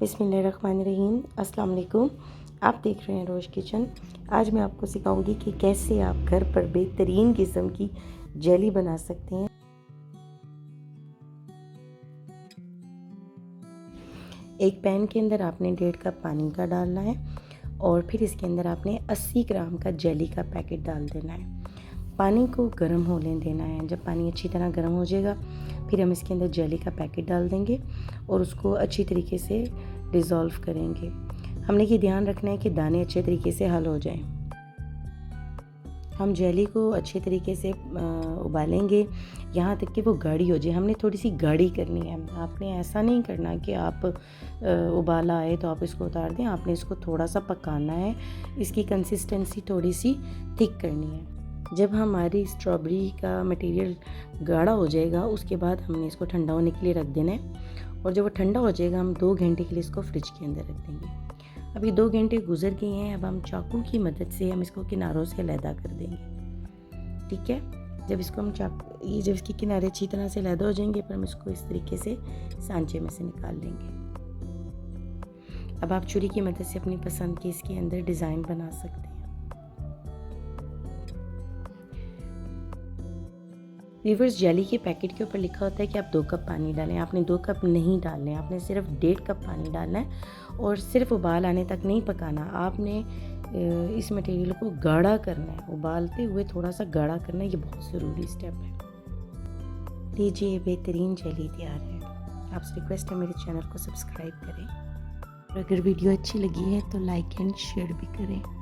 बिस्मिल्लाहिर्रहमानिर्रहीम। अस्सलाम वालेकुम। आप देख रहे हैं रोज़ किचन। आज मैं आपको सिखाऊंगी कि कैसे आप घर पर बेहतरीन किस्म की जेली बना सकते हैं। एक पैन के अंदर आपने 1.5 कप पानी का डालना है और फिर इसके अंदर आपने 80 ग्राम का जेली का पैकेट डाल देना है। पानी को गर्म होने देना है। जब पानी अच्छी तरह गर्म हो जाएगा फिर हम इसके अंदर जेली का पैकेट डाल देंगे और उसको अच्छी तरीके से डिज़ोल्व करेंगे। हमने ये ध्यान रखना है कि दाने अच्छे तरीके से हल हो जाएं। हम जेली को अच्छे तरीके से उबालेंगे यहाँ तक कि वो गाढ़ी हो जाए। हमने थोड़ी सी गाढ़ी करनी है। आपने ऐसा नहीं करना कि आप उबाला आए तो आप इसको उतार दें। आपने इसको थोड़ा सा पकाना है। इसकी कंसिस्टेंसी थोड़ी सी थिक करनी है। जब हमारी स्ट्रॉबेरी का मटेरियल गाढ़ा हो जाएगा उसके बाद हमने इसको ठंडा होने के लिए रख देना है और जब वो ठंडा हो जाएगा हम 2 घंटे के लिए इसको फ्रिज के अंदर रख देंगे। अभी 2 घंटे गुजर गए हैं। अब हम चाकू की मदद से हम इसको किनारों से अलहदा कर देंगे। ठीक है। जब इसको हम जब इसके किनारे अच्छी तरह से अलहदा हो जाएंगे पर हम इसको इस तरीके से सांचे में से निकाल लेंगे। अब आप छुरी की मदद से अपनी पसंद के इसके अंदर डिज़ाइन बना सकते हैं। व्यूअर्स, जेली के पैकेट के ऊपर लिखा होता है कि आप 2 कप पानी डालें। आपने 2 कप नहीं डालने, आपने सिर्फ 1.5 कप पानी डालना है और सिर्फ उबाल आने तक नहीं पकाना। आपने इस मटेरियल को गाढ़ा करना है। उबालते हुए थोड़ा सा गाढ़ा करना है। ये बहुत ज़रूरी स्टेप है। लीजिए, बेहतरीन जेली तैयार है। आपसे रिक्वेस्ट है मेरे चैनल को सब्सक्राइब करें और अगर वीडियो अच्छी लगी है तो लाइक एंड शेयर भी करें।